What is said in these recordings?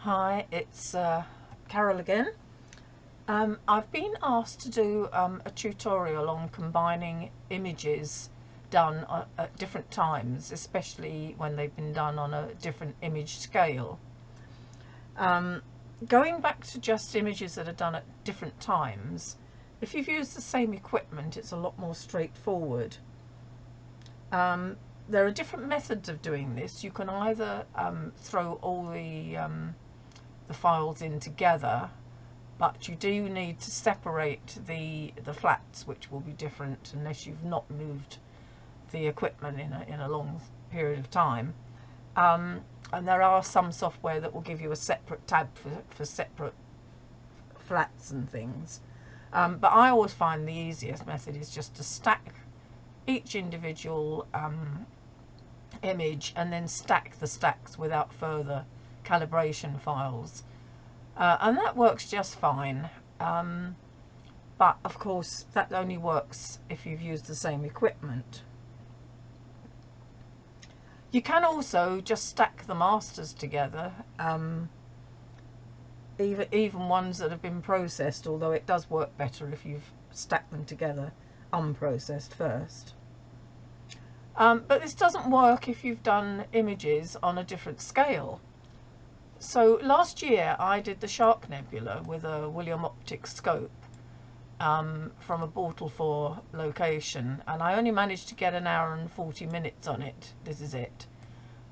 Hi, it's Carol again. I've been asked to do a tutorial on combining images done at different times, especially when they've been done on a different image scale. Um, Going back to just images that are done at different times, if you've used the same equipment, it's a lot more straightforward. Um, there are different methods of doing this. You can either throw all the files in together, but you do need to separate the flats, which will be different unless you've not moved the equipment in a long period of time. And there are some software that will give you a separate tab for separate flats and things. But I always find the easiest method is just to stack each individual image and then stack the stacks without further calibration files. And that works just fine. But of course, that only works if you've used the same equipment. You can also just stack the masters together, even ones that have been processed, although it does work better if you've stacked them together unprocessed first. But this doesn't work if you've done images on a different scale. So last year I did the Shark Nebula with a William Optics scope from a Bortle 4 location, and I only managed to get an hour and 40 minutes on it. This is it.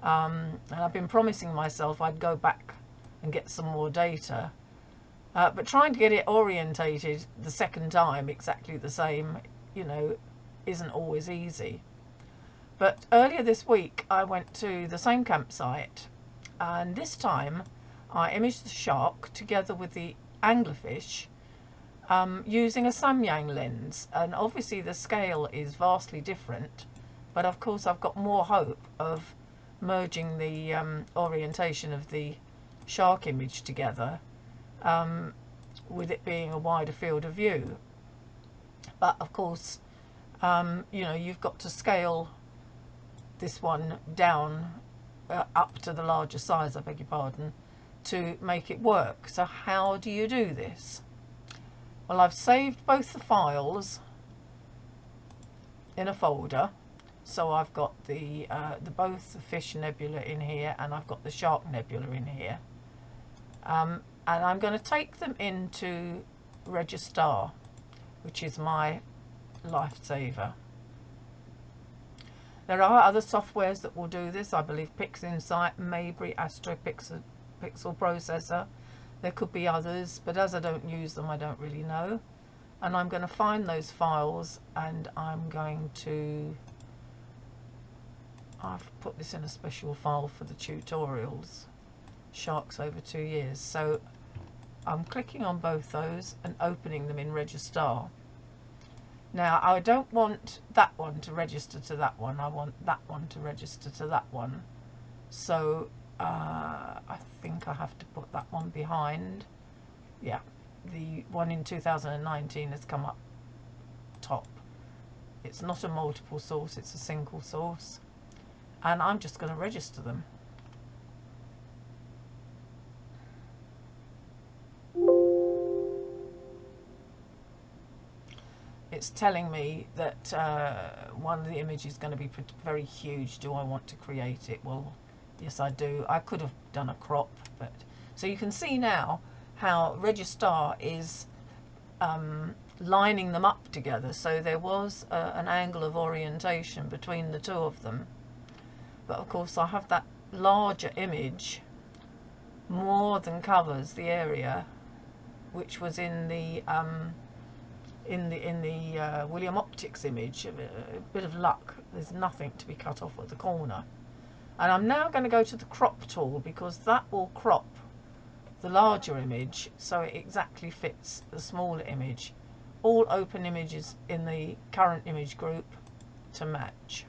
And I've been promising myself I'd go back and get some more data. But trying to get it orientated the second time exactly the same, isn't always easy. But earlier this week I went to the same campsite, and this time I imaged the shark together with the anglerfish using a Samyang lens, and obviously the scale is vastly different, but of course I've got more hope of merging the orientation of the shark image together with it being a wider field of view. But of course, you've got to scale this one down up to the larger size, I beg your pardon, to make it work. So how do you do this? Well, I've saved both the files in a folder. So I've got both the fish nebula in here, and I've got the shark nebula in here. And I'm going to take them into Registar, which is my lifesaver. There are other softwares that will do this. I believe PixInsight, Maybury, Pixel Processor. There could be others, but as I don't use them, I don't really know. And I'm going to find those files, and I've put this in a special file for the tutorials, Sharks Over 2 Years. So I'm clicking on both those and opening them in Registar. Now, I don't want that one to register to that one. I want that one to register to that one. So I think I have to put that one behind. Yeah, the one in 2019 has come up top. It's not a multiple source, it's a single source. And I'm just going to register them. It's telling me that one of the images is going to be very huge. Do I want to create it? Well, yes, I do. I could have done a crop, but so you can see now how Registar is lining them up together. So there was an angle of orientation between the two of them. But of course, I have that larger image more than covers the area which was in the William Optics image. A bit of luck, there's nothing to be cut off at the corner. And I'm now going to go to the crop tool, because that will crop the larger image so it exactly fits the smaller image. All open images in the current image group to match.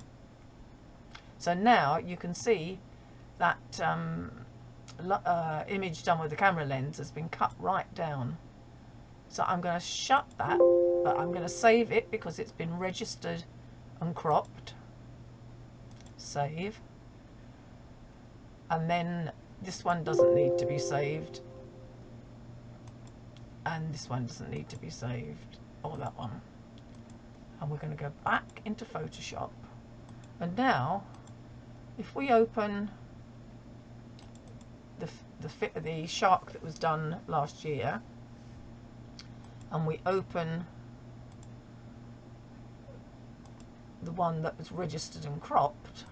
So now you can see that image done with the camera lens has been cut right down. So I'm going to shut that, but I'm going to save it because it's been registered and cropped. Save. And then this one doesn't need to be saved, and this one doesn't need to be saved, or that one. And we're going to go back into Photoshop, and now if we open the shark that was done last year, and we open the one that was registered and cropped,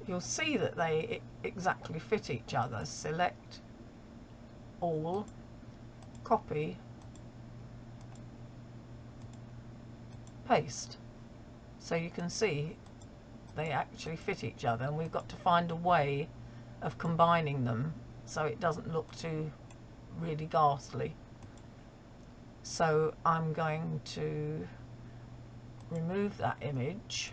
you'll see that they exactly fit each other. Select all, copy, paste. So you can see they actually fit each other, and we've got to find a way of combining them so it doesn't look too really ghastly. So I'm going to remove that image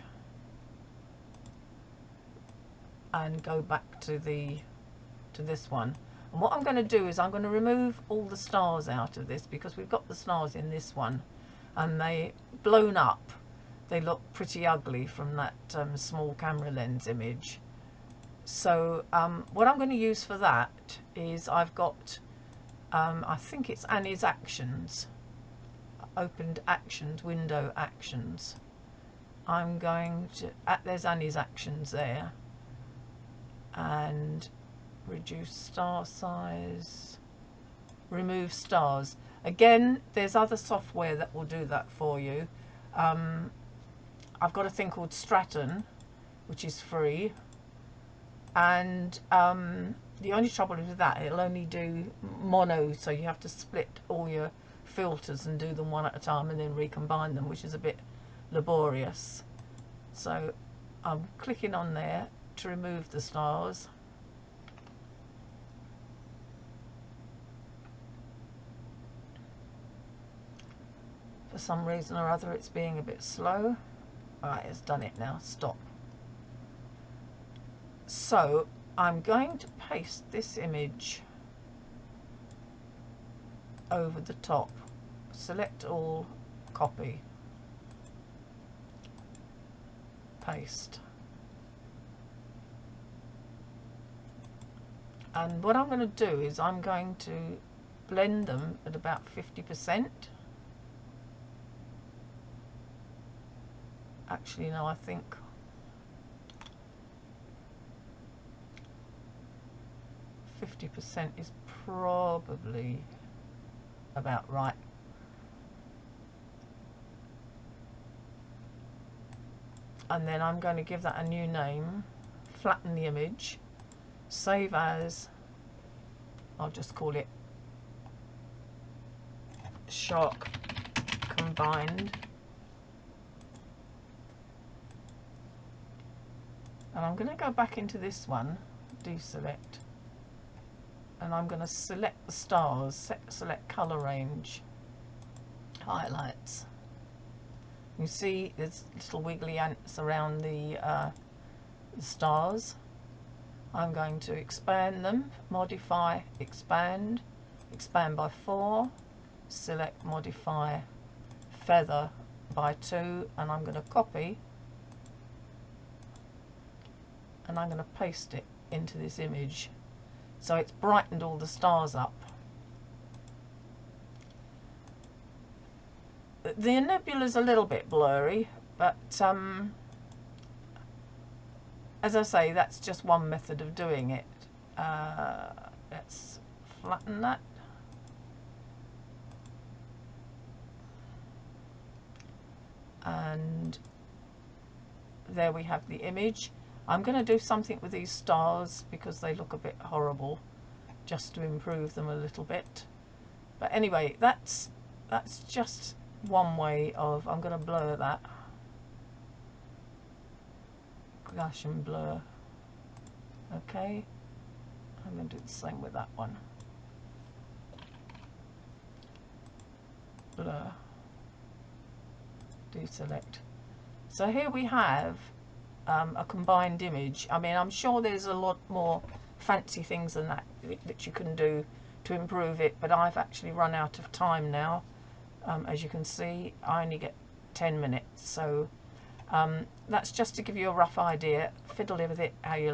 and go back to this one. And what I'm going to do is I'm going to remove all the stars out of this, because we've got the stars in this one and they blown up. They look pretty ugly from that small camera lens image. So what I'm going to use for that is I've got I think it's Annie's Actions, opened Actions, window Actions. I'm going to, there's Annie's Actions there, and reduce star size, remove stars. Again, there's other software that will do that for you. I've got a thing called Straton, which is free, and the only trouble with that, it'll only do mono, so you have to split all your filters and do them one at a time and then recombine them, which is a bit laborious. So I'm clicking on there to remove the stars. For some reason or other it's being a bit slow. Alright, it's done it now. Stop. So I'm going to paste this image over the top. Select all, copy, paste. And what I'm going to do is I'm going to blend them at about 50%. Actually, no, I think %50 is probably about right. And then I'm going to give that a new name, flatten the image, save as, I'll just call it Shark Combined. And I'm going to go back into this one, deselect, and I'm going to select the stars, select color range, highlights. You see there's little wiggly ants around the stars. I'm going to expand them, modify, expand, expand by 4, select, modify, feather by 2, and I'm going to copy, and I'm going to paste it into this image. So it's brightened all the stars up. The nebula's a little bit blurry, but as I say, that's just one method of doing it. Let's flatten that. And there we have the image. I'm going to do something with these stars because they look a bit horrible, just to improve them a little bit. But anyway, that's just one way of, I'm going to blur that. Gaussian blur. Okay, I'm going to do the same with that one. Blur. Deselect. So here we have a combined image. I mean, I'm sure there's a lot more fancy things than that that you can do to improve it, but I've actually run out of time now. As you can see, I only get 10 minutes. So That's just to give you a rough idea. Fiddle with it how you like.